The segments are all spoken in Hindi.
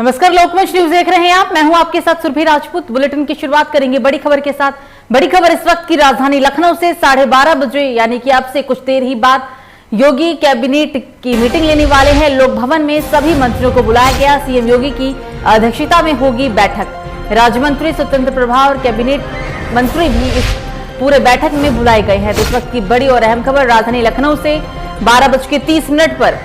नमस्कार, लोकमंच न्यूज देख रहे हैं आप। मैं हूं आपके साथ सुरभि राजपूत। बुलेटिन की शुरुआत करेंगे बड़ी खबर के साथ। बड़ी खबर इस वक्त की राजधानी लखनऊ से 12:30 बजे यानी कि अब से कुछ देर ही बाद योगी कैबिनेट की मीटिंग लेने वाले हैं। लोक भवन में सभी मंत्रियों को बुलाया गया। सीएम योगी की अध्यक्षता में होगी बैठक। राज्य मंत्री, स्वतंत्र प्रभार और कैबिनेट मंत्री भी इस पूरे बैठक में बुलाए गए हैं। तो इस वक्त की बड़ी और अहम खबर राजधानी लखनऊ से 12:30 पर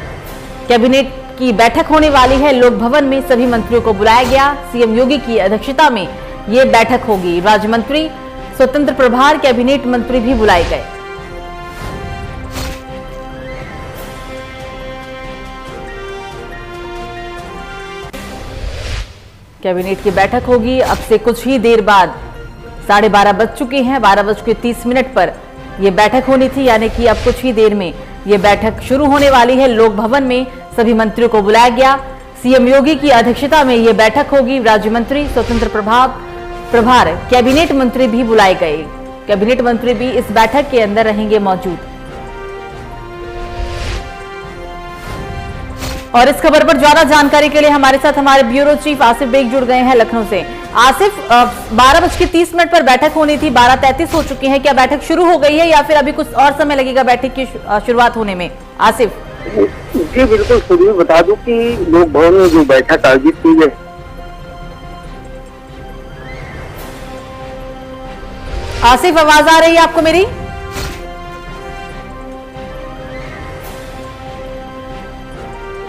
कैबिनेट की बैठक होने वाली है। लोक भवन में सभी मंत्रियों को बुलाया गया। सीएम योगी की अध्यक्षता में ये बैठक होगी। राज्य मंत्री, स्वतंत्र प्रभार, कैबिनेट मंत्री भी बुलाए गए। कैबिनेट की बैठक होगी अब से कुछ ही देर बाद। 12:30 बज चुके हैं। 12:30 पर यह बैठक होनी थी, यानी कि अब कुछ ही देर में ये बैठक शुरू होने वाली है। लोक भवन में सभी मंत्रियों को बुलाया गया। सीएम योगी की अध्यक्षता में ये बैठक होगी। राज्य मंत्री, स्वतंत्र प्रभार, कैबिनेट मंत्री भी बुलाए गए। कैबिनेट मंत्री भी इस बैठक के अंदर रहेंगे मौजूद। और इस खबर पर ज्यादा जानकारी के लिए हमारे साथ हमारे ब्यूरो चीफ आसिफ बेग जुड़ गए हैं लखनऊ से। आसिफ, 12:30 पर बैठक होनी थी, 12:33 हो चुकी है। क्या बैठक शुरू हो गई है या फिर अभी कुछ और समय लगेगा बैठक की शुरुआत होने में? आसिफ जी बिल्कुल, शुरू में बता दूं कि लोक भवन में जो बैठक आयोजित की गई। आसिफ, आवाज आ रही है आपको मेरी?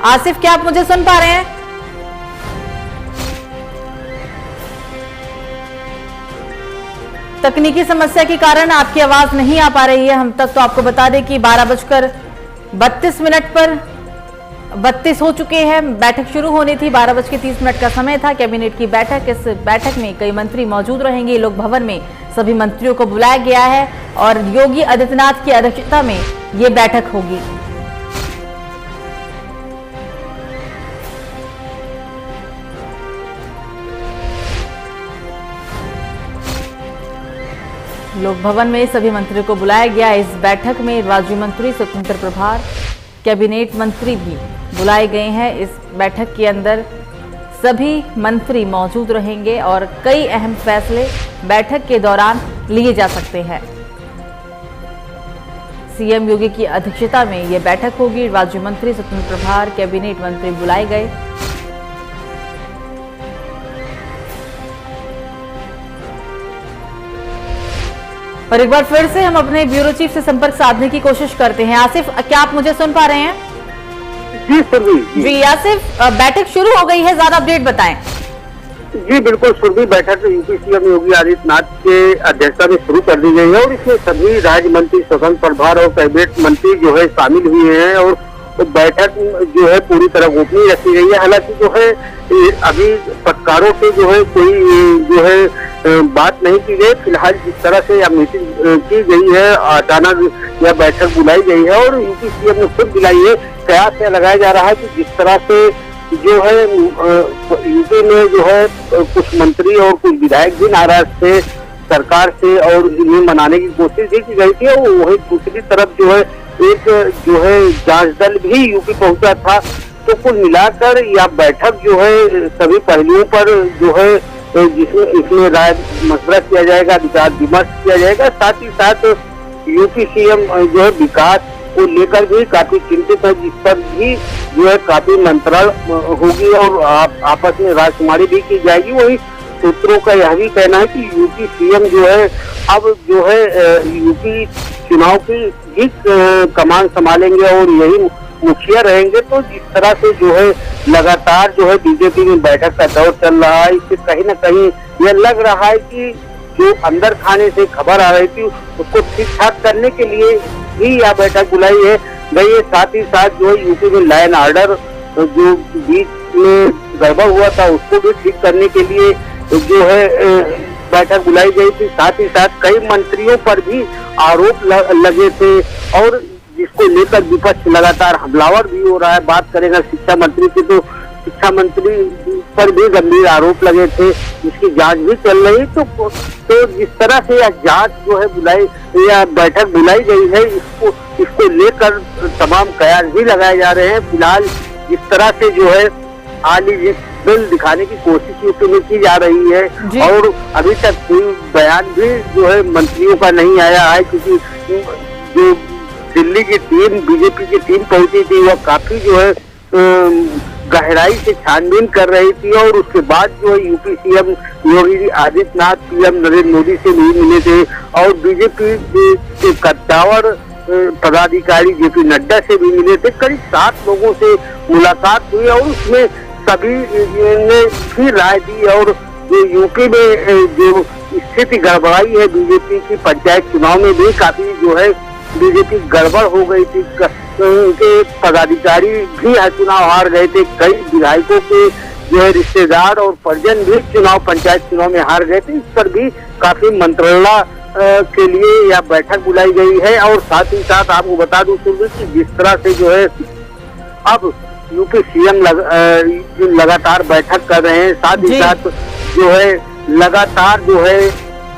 आसिफ, क्या आप मुझे सुन पा रहे हैं? तकनीकी समस्या के कारण आपकी आवाज नहीं आ पा रही है हम तक। तो आपको बता दें कि 12:32 पर 32 हो चुके हैं। बैठक शुरू होनी थी। 12:30 का समय था। कैबिनेट की बैठक। इस बैठक में कई मंत्री मौजूद रहेंगे। लोक भवन में सभी मंत्रियों को बुलाया गया है और योगी आदित्यनाथ की अध्यक्षता में ये बैठक होगी। लोक भवन में सभी मंत्रियों को बुलाया गया। इस बैठक में राज्य मंत्री, स्वतंत्र प्रभार, कैबिनेट मंत्री भी बुलाए गए हैं। इस बैठक के अंदर सभी मंत्री मौजूद रहेंगे और कई अहम फैसले बैठक के दौरान लिए जा सकते हैं। सीएम योगी की अध्यक्षता में यह बैठक होगी। राज्य मंत्री, स्वतंत्र प्रभार, कैबिनेट मंत्री बुलाए गए। और एक बार फिर से हम अपने ब्यूरो चीफ से संपर्क साधने की कोशिश करते हैं। आसिफ, क्या आप मुझे सुन पा रहे हैं? जी सुरभि। जी आसिफ, बैठक शुरू हो गई है, ज्यादा अपडेट बताएं। जी बिल्कुल, सुरभि, बैठक यूपी सीएम योगी आदित्यनाथ के अध्यक्षता में शुरू कर दी गई है और इसमें सभी राज्य मंत्री, स्वतंत्र प्रभार और कैबिनेट मंत्री जो है शामिल हुए हैं। और तो बैठक जो है पूरी तरह गोपनीय रखी गई है। हालांकि जो है अभी पत्रकारों से जो है कोई जो है बात नहीं की गई। फिलहाल जिस तरह से यह मीटिंग की गई है, अचानक यह बैठक बुलाई गई है और यूपी सीएम ने खुद बुलाई है। कयास लगाया जा रहा है कि जिस तरह से जो है यूपी में जो है कुछ मंत्री और कुछ विधायक भी नाराज थे सरकार से और इन्हें मनाने की कोशिश भी की गई थी। और वही दूसरी तरफ जो है एक जो है जांच दल भी यूपी पहुंचा था। तो कुल मिलाकर यह बैठक जो है सभी पहलुओं पर जो है जिसमें इसमें राय मशवरा किया जाएगा, विचार विमर्श किया जाएगा। साथ ही साथ यूपी सीएम जो है विकास को लेकर भी काफी चिंतित है, जिस पर भी जो है काफी मंत्रणा होगी और आपस में राजकुमारी भी की जाएगी। वही सूत्रों का यह भी कहना है कि यूपी सीएम जो है अब जो है यूपी चुनाव की भी कमान संभालेंगे और यही मुखिया रहेंगे। तो जिस तरह से जो है लगातार जो है बीजेपी में बैठक का दौर चल रहा है, इससे कहीं न कहीं यह लग रहा है कि जो अंदर खाने से खबर आ रही थी उसको ठीक ठाक करने के लिए ही यह बैठक बुलाई है गई है। साथ ही साथ जो है यूपी में लॉ एंड ऑर्डर जो बीच में गड़बड़ हुआ था उसको भी ठीक करने के लिए जो है बैठक बुलाई गई थी। साथ ही साथ कई मंत्रियों पर भी आरोप लगे थे और जिसको लेकर विपक्ष लगातार हमलावर भी हो रहा है। बात करेगा शिक्षा मंत्री की, तो शिक्षा मंत्री पर भी गंभीर आरोप लगे थे, जिसकी जांच भी चल रही। तो जिस तरह से यह जांच जो है बुलाई या बैठक बुलाई गई है, इसको लेकर तमाम कयास भी लगाए जा रहे हैं। फिलहाल जिस तरह से जो है हाल ही मुस्तबिल दिखाने की कोशिश यूपी में की जा रही है। और अभी तक कोई बयान भी जो है मंत्रियों का नहीं आया है, क्योंकि जो दिल्ली की टीम, बीजेपी की टीम पहुंची थी, वह काफी जो है गहराई से छानबीन कर रही थी। और उसके बाद जो है UP CM Yogi Adityanath PM Narendra Modi से भी मिले थे और बीजेपी के कद्दावर पदाधिकारी जेपी नड्डा से भी मिले थे। करीब 7 लोगों से मुलाकात हुई और उसमें सभी ने भी राय दी। और जो यूपी में जो स्थिति गड़बड़ाई है बीजेपी की, पंचायत चुनाव में भी काफी जो है बीजेपी गड़बड़ हो गई थी, उनके पदाधिकारी भी चुनाव हार गए थे, कई विधायकों के जो है रिश्तेदार और परिजन भी पंचायत चुनाव में हार गए थे। इस पर भी काफी मंत्रणा के लिए यह बैठक बुलाई गई है। और साथ ही साथ आपको बता दूं कि जिस तरह से जो है अब यूपी सीएम लगातार बैठक कर रहे हैं, साथ ही साथ जो है लगातार जो है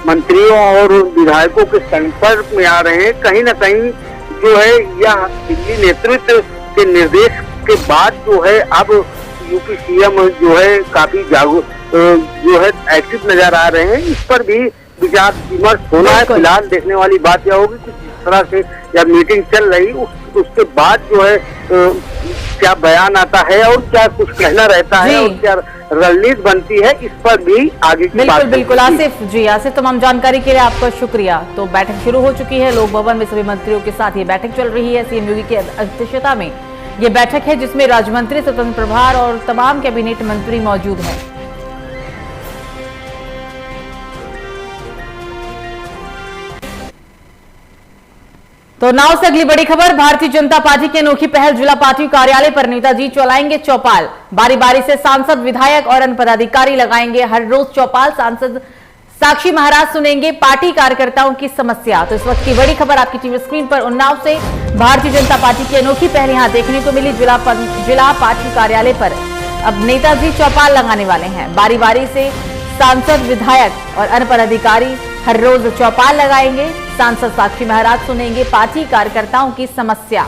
मंत्रियों और विधायकों के संपर्क में आ रहे हैं। कहीं न कहीं जो है यह दिल्ली नेतृत्व के निर्देश के बाद जो है अब यूपी सीएम जो है काफी जो है एक्टिव नजर आ रहे हैं। इस पर भी विचार विमर्श होना है। फिलहाल देखने वाली बात यह होगी कि जिस तरह से यह मीटिंग चल रही उसके बाद जो है क्या बयान आता है और क्या कुछ कहना रहता है और क्या रणनीति बनती है, इस पर भी आगे की बात। बिल्कुल आसिफ, तमाम जानकारी के लिए आपका शुक्रिया। तो बैठक शुरू हो चुकी है, लोक भवन में सभी मंत्रियों के साथ ये बैठक चल रही है। सीएम योगी की अध्यक्षता में ये बैठक है जिसमें राज्य मंत्री, स्वतंत्र प्रभार और तमाम कैबिनेट मंत्री मौजूद हैं। तो नाव से अगली बड़ी खबर, भारतीय जनता पार्टी की अनोखी पहल, जिला पार्टी कार्यालय पर नेताजी चलाएंगे चौपाल। बारी बारी से सांसद, विधायक और अन्य पदाधिकारी लगाएंगे हर रोज चौपाल। सांसद साक्षी महाराज सुनेंगे पार्टी कार्यकर्ताओं की समस्या। तो इस वक्त की बड़ी खबर आपकी टीवी स्क्रीन पर उन्नाव से भारतीय जनता पार्टी की अनोखी पहल यहां देखने को मिली। जिला पार्टी कार्यालय पर अब नेताजी चौपाल लगाने वाले हैं। बारी बारी से सांसद, विधायक और अन्य पदाधिकारी हर रोज चौपाल लगाएंगे। सांसद साक्षी महाराज सुनेंगे पार्टी कार्यकर्ताओं की समस्या।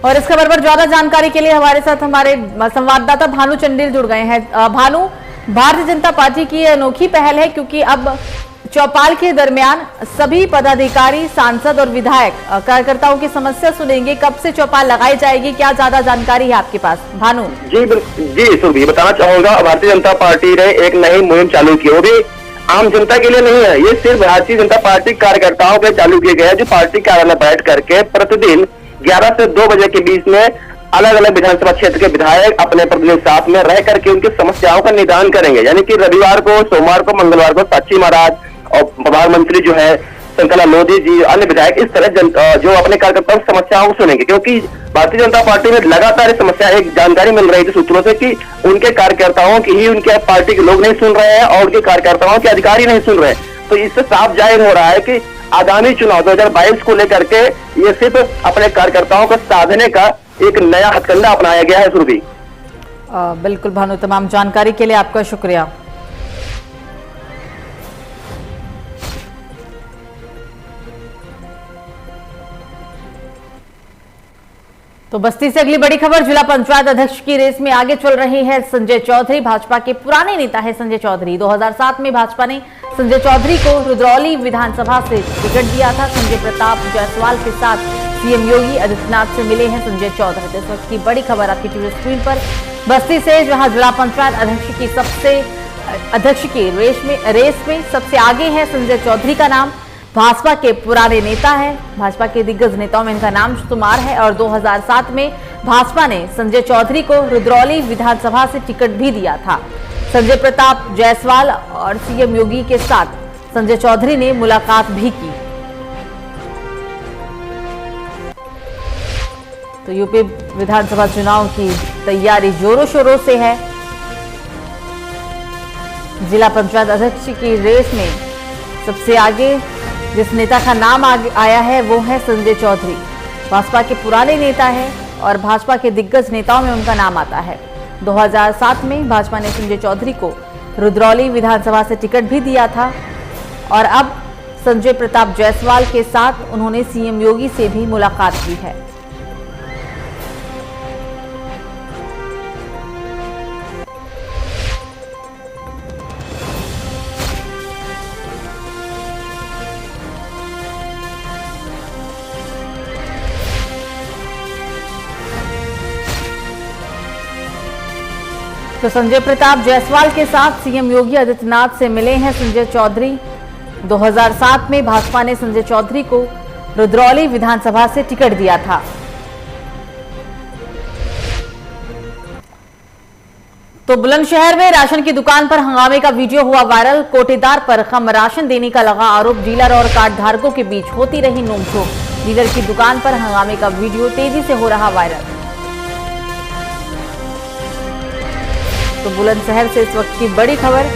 और इस खबर पर ज्यादा जानकारी के लिए हमारे साथ हमारे संवाददाता भानु चंडेल जुड़ गए हैं। भानु, भारतीय जनता पार्टी की अनोखी पहल है क्योंकि अब चौपाल के दरमियान सभी पदाधिकारी, सांसद और विधायक कार्यकर्ताओं की समस्या सुनेंगे। कब से चौपाल लगाई जाएगी, क्या ज्यादा जानकारी है आपके पास? भानु जी सुरभि, बताना चाहूंगा भारतीय जनता पार्टी ने एक नई मुहिम चालू की, वो भी आम जनता के लिए नहीं है। ये सिर्फ भारतीय जनता पार्टी कार्यकर्ताओं के चालू किए गए हैं, जो पार्टी कार्यालय बैठ करके प्रतिदिन 11 से 2 बजे के बीच में अलग अलग विधानसभा क्षेत्र के विधायक अपने प्रतिनिधि साथ में रह करके उनकी समस्याओं का निदान करेंगे। यानी कि रविवार को, सोमवार को, मंगलवार को साक्षी महाराज और प्रधानमंत्री जो है शंकर लोधी जी, अन्य विधायक इस तरह जो अपने कार्यकर्ताओं की समस्याओं को सुनेंगे। क्योंकि भारतीय जनता पार्टी में लगातार इस समस्या, एक जानकारी मिल रही थी सूत्रों से कि उनके कार्यकर्ताओं की ही उनके पार्टी के लोग नहीं सुन रहे हैं और उनके कार्यकर्ताओं के अधिकारी नहीं सुन रहे हैं। तो इससे साफ जाहिर हो रहा है कि आगामी चुनाव 2022 को लेकर के ये सिर्फ अपने कार्यकर्ताओं को साधने का एक नया हथकंडा अपनाया गया है। सुरभि, बिल्कुल भानु, तमाम जानकारी के लिए आपका शुक्रिया। तो बस्ती से अगली बड़ी खबर, जिला पंचायत अध्यक्ष की रेस में आगे चल रहे हैं संजय चौधरी। भाजपा के पुराने नेता है संजय चौधरी। 2007 में भाजपा ने संजय चौधरी को रुद्रौली विधानसभा से टिकट दिया था। संजय प्रताप जायसवाल के साथ सीएम योगी आदित्यनाथ से मिले हैं संजय चौधरी। तो इस वक्त की बड़ी खबर आपकी टीवी स्क्रीन पर बस्ती से, जहां जिला पंचायत अध्यक्ष की रेस में सबसे आगे है संजय चौधरी का नाम। भाजपा के पुराने नेता है, भाजपा के दिग्गज नेताओं में इनका नाम शुमार है और 2007 में भाजपा ने संजय चौधरी को रुद्रौली विधानसभा से टिकट भी दिया था। संजय प्रताप जायसवाल और सीएम योगी के साथ संजय चौधरी ने मुलाकात भी की। तो यूपी विधानसभा चुनाव की तैयारी जोरों शोरों से है। जिला पंचायत अध्यक्ष की रेस में सबसे आगे जिस नेता का नाम आया है वो है संजय चौधरी। भाजपा के पुराने नेता है और भाजपा के दिग्गज नेताओं में उनका नाम आता है। 2007 में भाजपा ने संजय चौधरी को रुद्रौली विधानसभा से टिकट भी दिया था और अब संजय प्रताप जायसवाल के साथ उन्होंने सीएम योगी से भी मुलाकात की है। तो संजय प्रताप जायसवाल के साथ सीएम योगी आदित्यनाथ से मिले हैं संजय चौधरी। 2007 में भाजपा ने संजय चौधरी को रुद्रौली विधानसभा से टिकट दिया था। तो बुलंदशहर में राशन की दुकान पर हंगामे का वीडियो हुआ वायरल। कोटेदार पर कम राशन देने का लगा आरोप। डीलर और कार्ड धारकों के बीच होती रही नोकझोंक। डीलर की दुकान पर हंगामे का वीडियो तेजी से हो रहा वायरल। तो बुलंदशहर से इस वक्त की बड़ी खबर,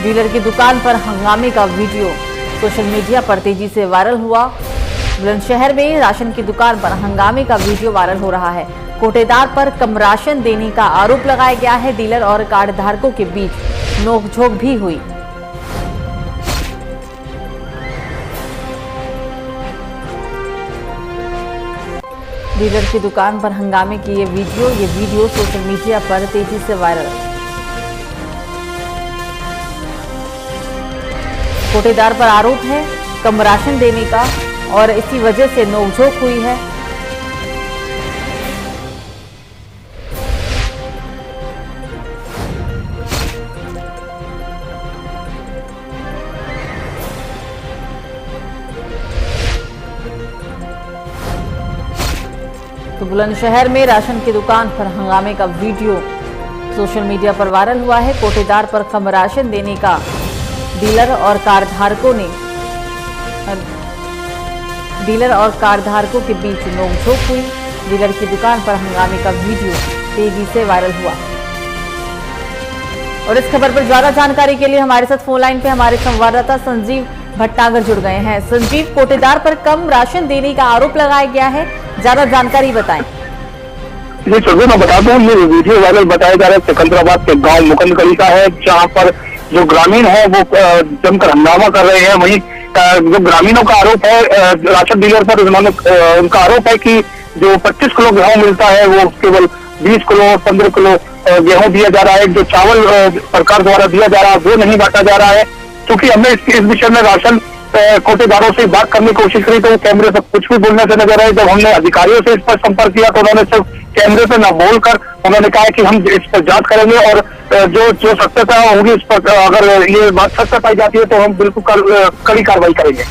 डीलर की दुकान पर हंगामे का वीडियो सोशल मीडिया पर तेजी से वायरल हुआ। बुलंदशहर में राशन की दुकान पर हंगामे का वीडियो वायरल हो रहा है। कोटेदार पर कम राशन देने का आरोप लगाया गया है। डीलर और कार्ड धारकों के बीच नोकझोंक भी हुई। डीलर की दुकान पर हंगामे की ये वीडियो सोशल मीडिया पर तेजी से वायरल। कोटेदार पर आरोप है कम राशन देने का और इसी वजह से नोकझोंक हुई है। तो बुलंदशहर में राशन की दुकान पर हंगामे का वीडियो सोशल मीडिया पर वायरल हुआ है। कोटेदार पर कम राशन देने का डीलर और कार्ड धारकों के बीच नोकझोंक हुई। डीलर की दुकान पर हंगामे का वीडियो तेजी से वायरल हुआ। और इस खबर पर ज्यादा जानकारी के लिए हमारे साथ फोन लाइन पे हमारे संवाददाता संजीव भट्टागर जुड़ गए हैं। संजीव, कोटेदार पर कम राशन देने का आरोप लगाया गया है, ज्यादा जानकारी बताएं। जी चलिए मैं बता दूं, ये वीडियो वायरल बताया जा रहा है सिकंदराबाद के गांव मुकंदगली का है, जहां पर जो ग्रामीण है वो जमकर हंगामा कर रहे हैं। वहीं जो ग्रामीणों का आरोप है राशन डीलर पर, उनका आरोप है कि जो 25 किलो गेहूं मिलता है वो केवल 20 किलो 15 किलो गेहूं दिया जा रहा है। जो चावल सरकार द्वारा दिया जा रहा है वो नहीं बांटा जा रहा है। क्योंकि हमने इस विषय में राशन कोटेदारों से बात करने की कोशिश करी तो वो कैमरे पर कुछ भी बोलने से नजर आए। जब हमने अधिकारियों से इस पर संपर्क किया तो उन्होंने सिर्फ कैमरे पर न बोलकर उन्होंने कहा कि हम इस पर जांच करेंगे और जो सत्यता होगी इस पर, अगर ये बात सत्य पाई जाती है तो हम बिल्कुल कड़ी कार्रवाई करेंगे।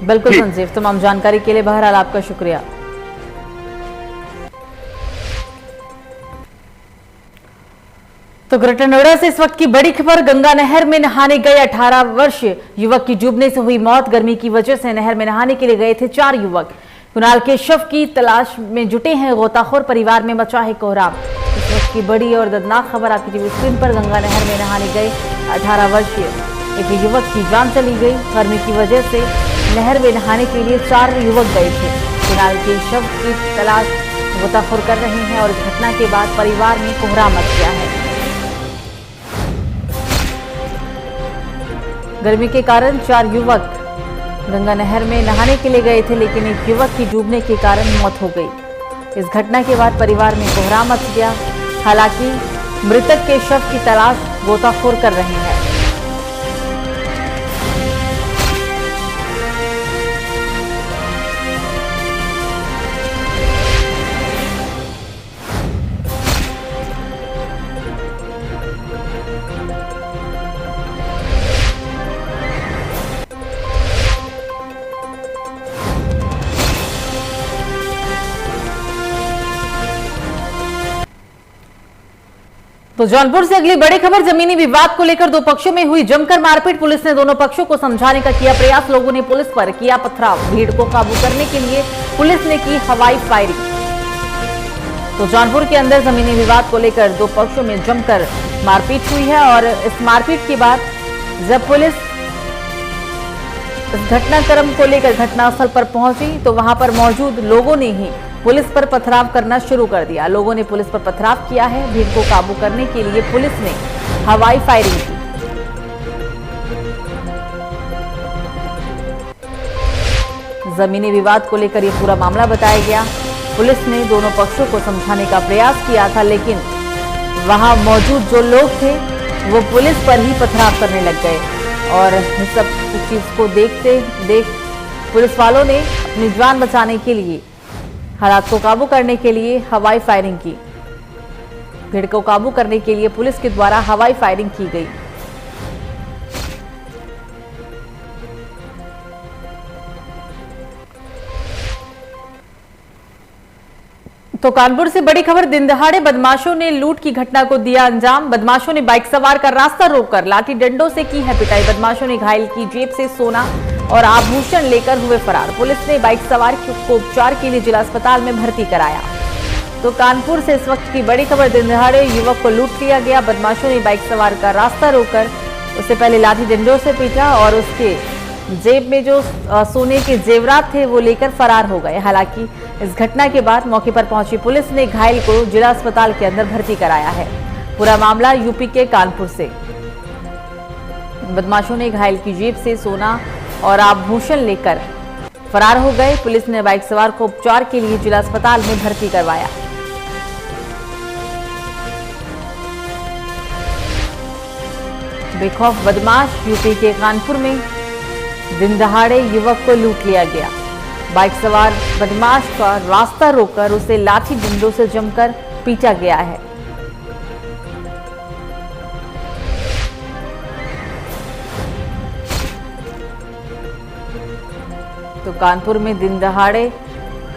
बिल्कुल संजीव, तमाम जानकारी के लिए बहरहाल आपका शुक्रिया। तो ग्रेटर नोएडा से इस वक्त की बड़ी खबर, गंगा नहर में नहाने गए 18 वर्षीय युवक की डूबने से हुई मौत। गर्मी की वजह से नहर में नहाने के लिए गए थे 4 युवक। कुणाल के शव की तलाश में जुटे हैं गोताखोर। परिवार में मचा है कोहराम। इस वक्त की बड़ी और दर्दनाक खबर आपकी टीवी स्क्रीन पर। गंगा नहर में नहाने गए 18 वर्षीय एक युवक की जान चली गई। गर्मी की वजह से नहर में नहाने के लिए 4 युवक गए थे। कुणाल के शव की तलाश गोताखोर कर रहे हैं और इस घटना के बाद परिवार में कोहराम मच गया है। गर्मी के कारण 4 युवक गंगा नहर में नहाने के लिए गए थे, लेकिन एक युवक की डूबने के कारण मौत हो गई। इस घटना के बाद परिवार में कोहराम मच गया। हालांकि मृतक के शव की तलाश गोताखोर कर रहे हैं। तो जौनपुर से अगली बड़ी खबर, जमीनी विवाद को लेकर 2 पक्षों में हुई जमकर मारपीट। पुलिस ने दोनों पक्षों को समझाने का किया प्रयास। लोगों ने पुलिस पर किया पथराव। भीड़ को काबू करने के लिए पुलिस ने की हवाई फायरिंग। तो जौनपुर के अंदर जमीनी विवाद को लेकर 2 पक्षों में जमकर मारपीट हुई है और इस मारपीट के बाद जब पुलिस इस घटनाक्रम को लेकर घटनास्थल पर पहुंची तो वहां पर मौजूद लोगों ने ही पुलिस पर पथराव करना शुरू कर दिया। लोगों ने पुलिस पर पथराव किया है। भीड़ को काबू करने के लिए पुलिस ने हवाई फायरिंग की। जमीनी विवाद को लेकर यह पूरा मामला बताया गया। पुलिस ने दोनों पक्षों को समझाने का प्रयास किया था, लेकिन वहां मौजूद जो लोग थे वो पुलिस पर ही पथराव करने लग गए और इस सब चीज को देख पुलिस वालों ने अपनी जान बचाने के लिए, हालात को काबू करने के लिए हवाई फायरिंग की। भीड़ को काबू करने के लिए पुलिस के द्वारा हवाई फायरिंग की गई। तो कानपुर से बड़ी खबर, दिन दहाड़े बदमाशों ने लूट की घटना को दिया अंजाम। बदमाशों ने बाइक सवार का रास्ता रोककर लाठी डंडों से की है पिटाई। बदमाशों ने घायल की जेब से सोना और आभूषण लेकर हुए फरार। पुलिस ने बाइक सवार को उपचार के लिए जिला अस्पताल में भर्ती कराया। तो कानपुर से इस वक्त की बड़ी खबर, दिन दहाड़े युवक को लूट लिया गया। बदमाशों ने बाइक सवार का रास्ता रोककर उससे पहले लाठी डंडों से पीटा और उसके जेब में जो सोने के जेवरात थे वो लेकर फरार हो गए। हालांकि इस घटना के बाद मौके पर पहुंची पुलिस ने घायल को जिला अस्पताल के अंदर भर्ती कराया है। पूरा मामला यूपी के कानपुर से। बदमाशों ने घायल की जेब से सोना और आभूषण लेकर फरार हो गए। पुलिस ने बाइक सवार को उपचार के लिए जिला अस्पताल में भर्ती करवाया। बेखौफ बदमाश, यूपी के कानपुर में दिन दहाड़े युवक को लूट लिया गया। बाइक सवार बदमाश का रास्ता रोककर उसे लाठी डंडों से जमकर पीटा गया है। तो कानपुर में दिन दहाड़े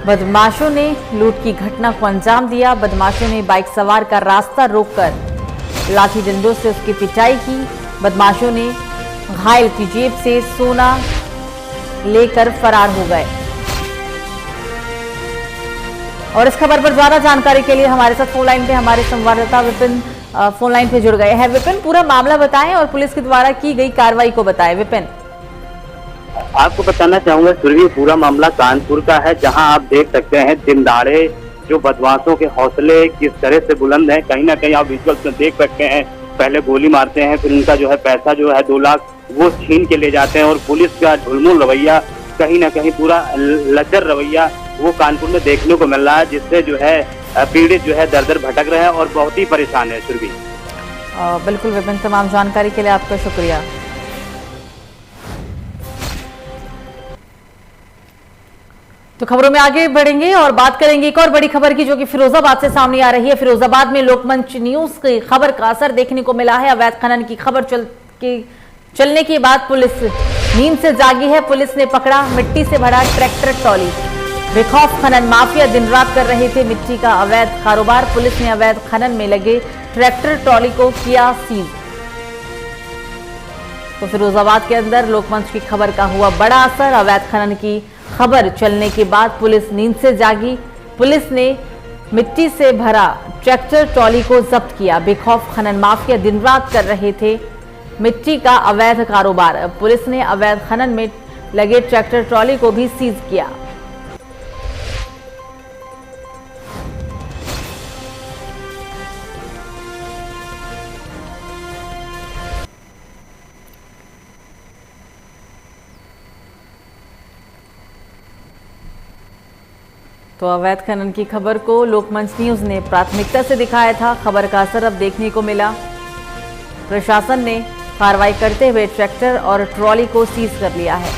बदमाशों ने लूट की घटना को अंजाम दिया। बदमाशों ने बाइक सवार का रास्ता रोककर लाठी डंडों से उसकी पिटाई की। बदमाशों ने घायल की जेब से सोना लेकर फरार हो गए। और इस खबर पर ज्यादा जानकारी के लिए हमारे साथ फोन लाइन पे हमारे संवाददाता विपिन फोन लाइन पे जुड़ गए हैं। विपिन, पूरा मामला बताएं और पुलिस के द्वारा की गई कार्रवाई को बताएं। विपिन, आपको बताना चाहूंगा सुरभि, पूरा मामला कानपुर का है, जहां आप देख सकते हैं दिन दहाड़े जो बदमाशों के हौसले किस तरह से बुलंद हैं। कहीं ना कहीं आप विजुअल्स में देख सकते हैं, पहले गोली मारते हैं, फिर उनका जो है पैसा जो है 2 लाख वो छीन के ले जाते हैं। और पुलिस का ढुलमुल रवैया, कहीं ना कहीं पूरा लचर रवैया वो कानपुर में देखने को मिल रहा है, जिससे जो है पीड़ित जो है दर दर भटक रहे हैं और बहुत ही परेशान है। सुरभि, बिल्कुल विपिन, तमाम जानकारी के लिए आपका शुक्रिया। तो खबरों में आगे बढ़ेंगे और बात करेंगे एक और बड़ी खबर की, जो कि फिरोजाबाद से सामने आ रही है। फिरोजाबाद में लोकमंच न्यूज की खबर का असर देखने को मिला है। अवैध खनन की खबर चलने के बाद पुलिस नींद से जागी है। पुलिस ने पकड़ा मिट्टी से भरा ट्रैक्टर ट्रॉली। बेखौफ खनन माफिया दिन रात कर रहे थे मिट्टी का अवैध कारोबार। पुलिस ने अवैध खनन में लगे ट्रैक्टर ट्रॉली को किया सीज। तो फिरोजाबाद के अंदर लोकमंच की खबर का हुआ बड़ा असर। अवैध खनन की खबर चलने के बाद पुलिस नींद से जागी। पुलिस ने मिट्टी से भरा ट्रैक्टर ट्रॉली को जब्त किया। बेखौफ खनन माफिया दिन रात कर रहे थे मिट्टी का अवैध कारोबार। पुलिस ने अवैध खनन में लगे ट्रैक्टर ट्रॉली को भी सीज किया। तो अवैध खनन की खबर को लोकमंच न्यूज ने प्राथमिकता से दिखाया था। खबर का असर अब देखने को मिला। प्रशासन ने कार्रवाई करते हुए ट्रैक्टर और ट्रॉली को सीज कर लिया है।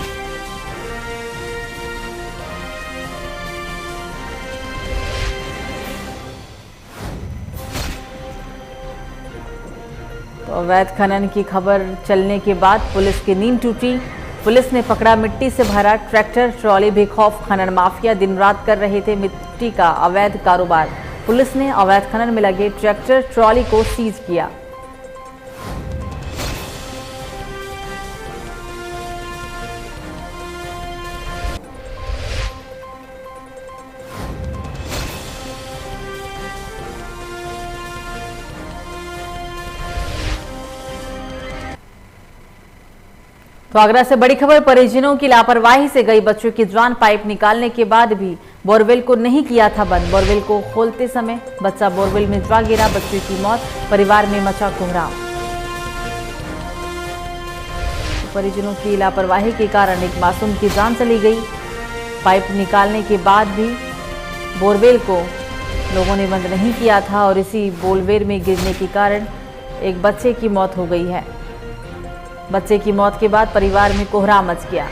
तो अवैध खनन की खबर चलने के बाद पुलिस की नींद टूटी। पुलिस ने पकड़ा मिट्टी से भरा ट्रैक्टर ट्रॉली। बेखौफ खनन माफिया दिन रात कर रहे थे मिट्टी का अवैध कारोबार। पुलिस ने अवैध खनन में लगे ट्रैक्टर ट्रॉली को सीज किया। तो आगरा से बड़ी खबर, परिजनों की लापरवाही से गई बच्चों की जान। पाइप निकालने के बाद भी बोरवेल को नहीं किया था बंद। बोरवेल को खोलते समय बच्चा बोरवेल में जा गिरा। बच्चे की मौत, परिवार में मचा कोहराम। तो परिजनों की लापरवाही के कारण एक मासूम की जान चली गई। पाइप निकालने के बाद भी बोरवेल को लोगों ने बंद नहीं किया था और इसी बोरवेल में गिरने के कारण एक बच्चे की मौत हो गई है। बच्चे की मौत के बाद परिवार में कोहराम मच गया।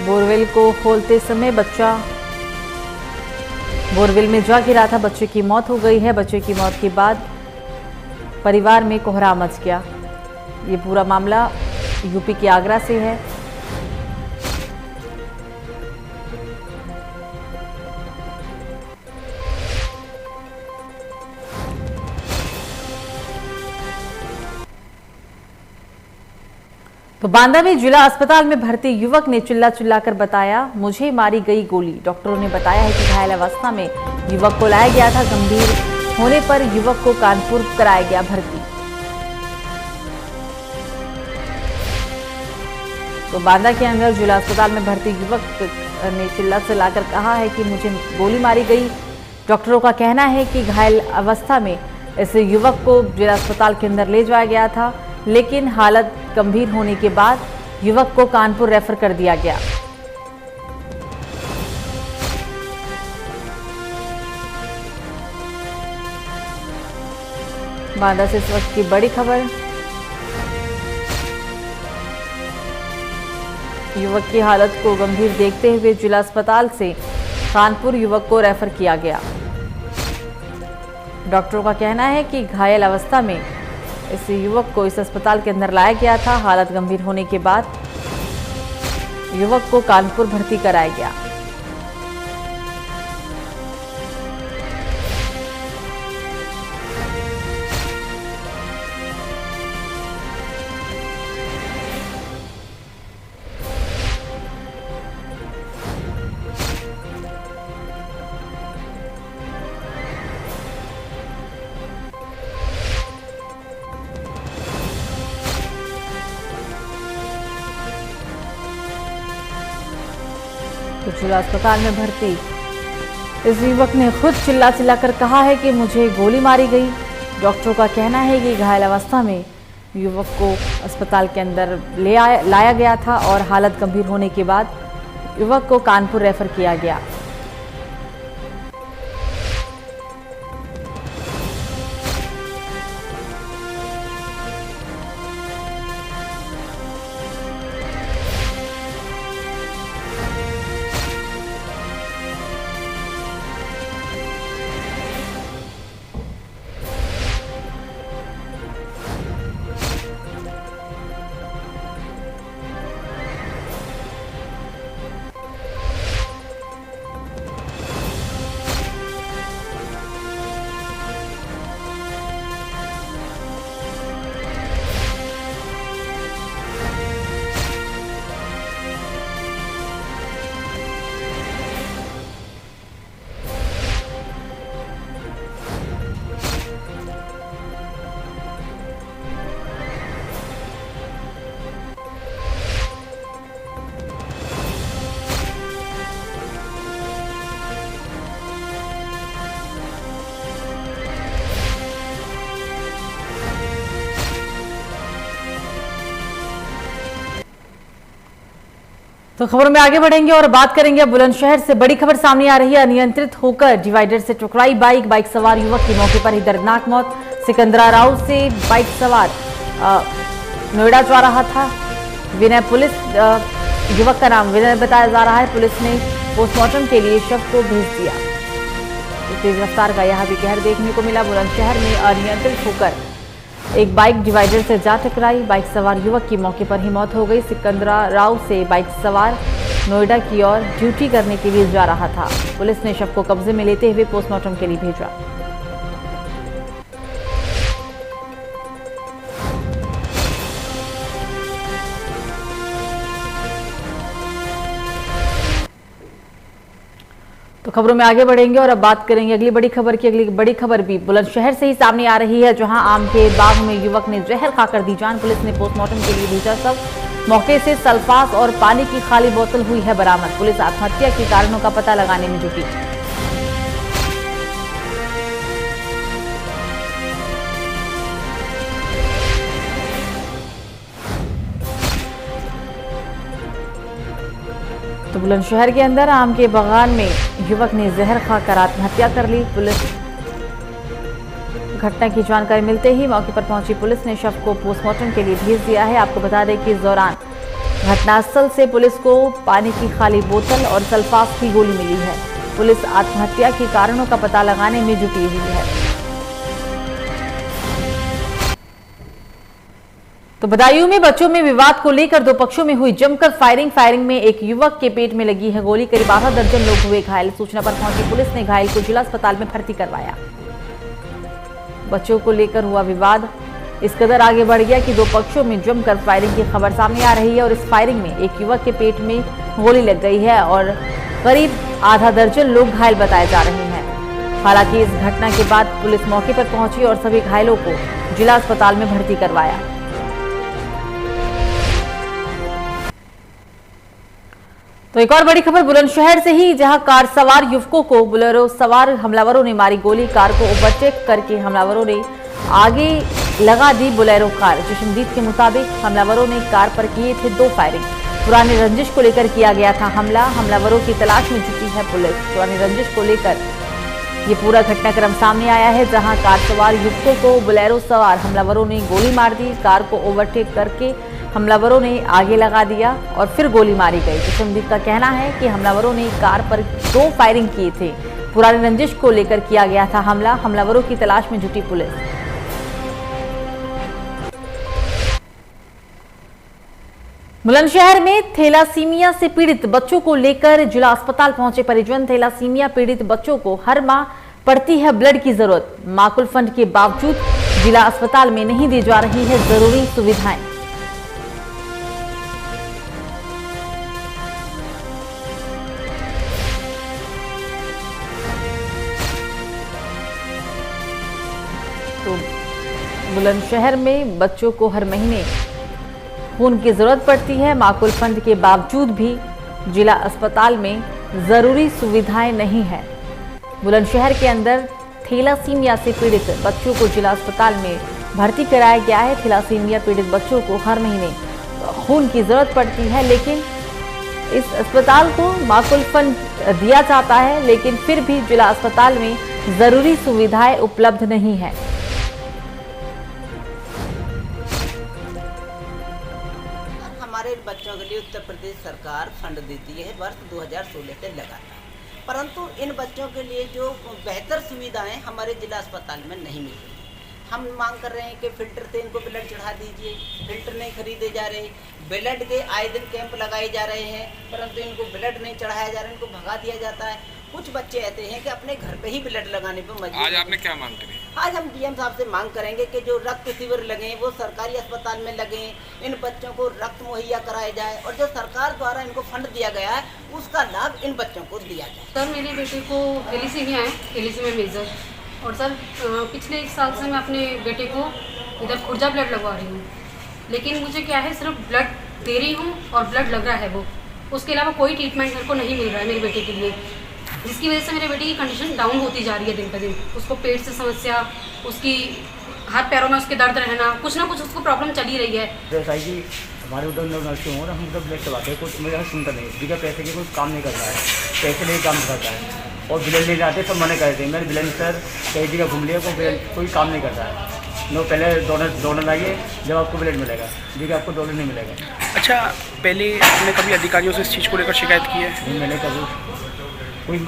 बोरवेल को खोलते समय बच्चा बोरवेल में जा गिरा था। बच्चे की मौत हो गई है। बच्चे की मौत के बाद परिवार में कोहराम मच गया। ये पूरा मामला यूपी के आगरा से है। तो बांदा में जिला अस्पताल में भर्ती युवक ने चिल्लाकर बताया, मुझे मारी गई गोली। डॉक्टरों ने बताया है कि घायल अवस्था में युवक को लाया गया था। गंभीर होने पर युवक को कानपुर कराया गया भर्ती। तो बांदा के अंदर जिला अस्पताल में भर्ती युवक ने चिल्लाकर कहा है कि मुझे गोली मारी गई। डॉक्टरों का कहना है कि घायल अवस्था में इस युवक को जिला अस्पताल के अंदर ले जाया गया था, लेकिन हालत गंभीर होने के बाद युवक को कानपुर रेफर कर दिया गया। बांदा से इस वक्त की बड़ी खबर। युवक की हालत को गंभीर देखते हुए जिला अस्पताल से कानपुर युवक को रेफर किया गया। डॉक्टरों का कहना है कि घायल अवस्था में इस युवक को इस अस्पताल के अंदर लाया गया था। हालत गंभीर होने के बाद युवक को कानपुर भर्ती कराया गया। तो जिला अस्पताल में भर्ती इस युवक ने खुद चिल्लाकर कहा है कि मुझे गोली मारी गई। डॉक्टरों का कहना है कि घायल अवस्था में युवक को अस्पताल के अंदर लाया गया था और हालत गंभीर होने के बाद युवक को कानपुर रेफर किया गया। तो खबरों में आगे बढ़ेंगे और बात करेंगे अब बुलंदशहर से। बड़ी खबर सामने आ रही है। अनियंत्रित होकर डिवाइडर से टकराई बाइक सवार युवक की मौके पर ही दर्दनाक मौत। सिकंदरा राव से बाइक सवार नोएडा जा रहा था। विनय पुलिस युवक का नाम विनय बताया जा रहा है। पुलिस ने पोस्टमार्टम के लिए शव को भेज दिया। तो तेज रफ्तार का यह भी कहर देखने को मिला। बुलंदशहर में अनियंत्रित होकर एक बाइक डिवाइडर से जा टकराई। बाइक सवार युवक की मौके पर ही मौत हो गई। सिकंदरा राव से बाइक सवार नोएडा की ओर ड्यूटी करने के लिए जा रहा था। पुलिस ने शव को कब्जे में लेते हुए पोस्टमार्टम के लिए भेजा। तो खबरों में आगे बढ़ेंगे और अब बात करेंगे अगली बड़ी खबर की। अगली बड़ी खबर भी बुलंदशहर से ही सामने आ रही है, जहां आम के बाग में युवक ने जहर खाकर दी जान। पुलिस ने पोस्टमार्टम के लिए भेजा शव। मौके से सल्फास और पानी की खाली बोतल हुई है बरामद। पुलिस आत्महत्या के कारणों का पता लगाने में जुटी। तो बुलंदशहर के अंदर आम के बागान में युवक ने जहर खाकर आत्महत्या कर ली। पुलिस घटना की जानकारी मिलते ही मौके पर पहुंची पुलिस ने शव को पोस्टमार्टम के लिए भेज दिया है। आपको बता दें कि इस दौरान घटनास्थल से पुलिस को पानी की खाली बोतल और सल्फास की गोली मिली है। पुलिस आत्महत्या के कारणों का पता लगाने में जुटी हुई है। तो बदायूं में बच्चों में विवाद को लेकर दो पक्षों में हुई जमकर फायरिंग में एक युवक के पेट में लगी है गोली। करीब आधा दर्जन लोग हुए घायल। सूचना पर पहुंची पुलिस ने घायल को जिला अस्पताल में भर्ती करवाया। बच्चों को लेकर हुआ विवाद इस कदर आगे बढ़ गया कि दो पक्षों में जमकर फायरिंग की खबर सामने आ रही है और इस फायरिंग में एक युवक के पेट में गोली लग गई है और करीब आधा दर्जन लोग घायल बताए जा रहे हैं। हालांकि इस घटना के बाद पुलिस मौके पर पहुंची और सभी घायलों को जिला अस्पताल में भर्ती करवाया। तो एक और बड़ी खबर बुलंदशहर से ही, जहां कार सवार युवकों को बोलेरो सवार हमलावरों ने मारी गोली। कार को ओवरटेक करके हमलावरों ने आगे लगा दी बोलेरो कार। चश्मदीद के मुताबिक हमलावरों ने कार पर किए थे 2 फायरिंग। पुरानी रंजिश को लेकर किया गया था हमला। हमलावरों की तलाश में जुटी है पुलिस। पुरानी रंजिश को लेकर ये पूरा घटनाक्रम सामने आया है, जहां कार सवार युवकों को बोलेरो सवार हमलावरों ने गोली मार दी। कार को ओवरटेक करके हमलावरों ने आगे लगा दिया और फिर गोली मारी गई। चश्मदीद का कहना है कि हमलावरों ने कार पर 2 फायरिंग किए थे। पुरानी रंजिश को लेकर किया गया था हमला। हमलावरों की तलाश में जुटी पुलिस। बुलंदशहर में थैलासीमिया से पीड़ित बच्चों को लेकर जिला अस्पताल पहुंचे परिजन। थैलासीमिया पीड़ित बच्चों को हर माह पड़ती है ब्लड की जरूरत। माकुल फंड के बावजूद जिला अस्पताल में नहीं दी जा रही है जरूरी सुविधाएं। तो बुलंदशहर में बच्चों को हर महीने खून की जरूरत पड़ती है। माकुल फंड के बावजूद भी जिला अस्पताल में जरूरी सुविधाएं नहीं है। बुलंदशहर के अंदर थैलासीमिया से पीड़ित बच्चों को जिला अस्पताल में भर्ती कराया गया है। थैलासीमिया पीड़ित बच्चों को हर महीने खून की जरूरत पड़ती है, लेकिन इस अस्पताल को माकुल फंड दिया जाता है, लेकिन फिर भी जिला अस्पताल में जरूरी सुविधाएं उपलब्ध नहीं है। हमारे बच्चों के लिए उत्तर प्रदेश सरकार फंड देती है वर्ष 2016 से लगातार, परंतु इन बच्चों के लिए जो बेहतर सुविधाएं हमारे जिला अस्पताल में नहीं मिल रही। हम मांग कर रहे हैं कि फिल्टर से इनको ब्लड चढ़ा दीजिए, फिल्टर नहीं खरीदे जा रहे, ब्लड के आए दिन कैंप लगाए जा रहे हैं, परंतु इनको ब्लड नहीं चढ़ाया जा रहा है, इनको भगा दिया जाता है। कुछ बच्चे ऐसे हैं कि अपने घर पे ही ब्लड लगाने पर मजबूर। आज आपने क्या मांग करी? आज हम डीएम साहब से मांग करेंगे कि जो रक्त शिविर लगे वो सरकारी अस्पताल में लगे, इन बच्चों को रक्त मुहैया कराया जाए और जो सरकार द्वारा इनको फंड दिया गया है उसका लाभ इन बच्चों को दिया जाए। सर मेरे बेटे को थैलेसीमिया है, थैलेसीमिया मेजर, और सर पिछले 1 साल से मैं अपने बेटे को इधर खुर्जा ब्लड लगवा रही हूँ, लेकिन मुझे क्या है सिर्फ ब्लड दे रही हूँ और ब्लड लग रहा है वो, उसके अलावा कोई ट्रीटमेंट मेरे को नहीं मिल रहा है मेरे बेटे के लिए, जिसकी वजह से मेरे बेटे की कंडीशन डाउन होती जा रही है दिन पर दिन। उसको पेट से समस्या, उसकी हाथ पैरों में उसके दर्द रहना, कुछ ना कुछ उसको प्रॉब्लम चली रही है। जैसा कि हमारे उधर नर्सिंग हो, हम उधर ब्लड करवाते हैं, कुछ मेरा सुनता नहीं, बिना पैसे के कुछ काम नहीं करता है, पैसे नहीं काम करता है और ब्लड ले जाते सब मना करते हैं। मैंने ब्लड सर कई जगह घूम लिया, कोई काम नहीं करता है। नो पहले डोनर लाइए, जब आपको ब्लड मिलेगा, देखिए आपको डोनर नहीं मिलेगा। अच्छा, पहले आपने कभी अधिकारियों से इस चीज़ को लेकर शिकायत की है? नहीं, मैंने कभी कोई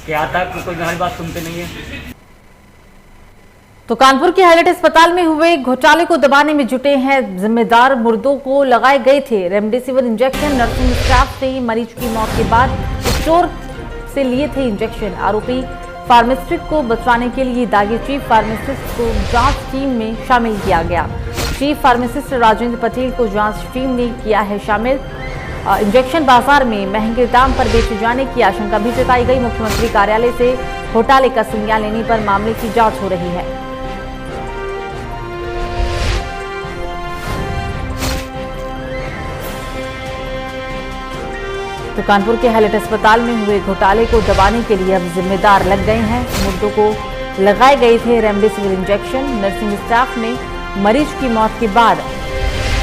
क्या था कि कोई हमारी बात सुनते नहीं है। तो कानपुर के हाईलाइट अस्पताल में हुए घोटाले को दबाने में जुटे हैं जिम्मेदार। मुर्दों को लगाए गए थे रेमडेसिविर इंजेक्शन। नर्सिंग स्टाफ से मरीज की मौत के बाद स्टोर से लिए थे इंजेक्शन। आरोपी फार्मासिस्ट को बचवाने के लिए दागी चीफ फार्मासिस्ट को जांच टीम में शामिल किया गया। चीफ फार्मासिस्ट राजेंद्र पटेल को जांच टीम ने किया है शामिल। इंजेक्शन बाजार में महंगे दाम पर बेचे जाने की आशंका भी जताई गई। मुख्यमंत्री कार्यालय से घोटाले का संज्ञान लेने पर मामले की जांच हो रही है। तो कानपुर के हाईलाइट अस्पताल में हुए घोटाले को दबाने के लिए अब जिम्मेदार लग गए हैं। मुर्दों को लगाए गए थे रेमडेसिविर इंजेक्शन। नर्सिंग स्टाफ ने मरीज की मौत के बाद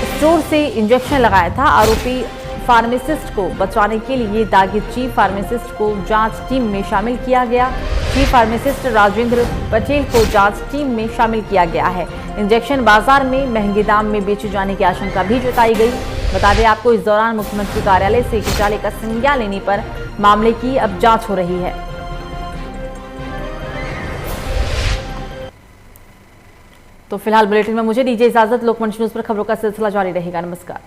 स्टोर से इंजेक्शन लगाया था। आरोपी फार्मासिस्ट को बचाने के लिए दागी चीफ फार्मासिस्ट को जांच टीम में शामिल किया गया। चीफ फार्मासिस्ट राजेंद्र पटेल को जांच टीम में शामिल किया गया है। इंजेक्शन बाजार में महंगे दाम में बेचे जाने की आशंका भी जताई गई। बता दें आपको, इस दौरान मुख्यमंत्री कार्यालय से घोटाले का संज्ञान लेने पर मामले की अब जांच हो रही है। तो फिलहाल बुलेटिन में मुझे दीजिए इजाजत। लोकमंच न्यूज पर खबरों का सिलसिला जारी रहेगा। नमस्कार।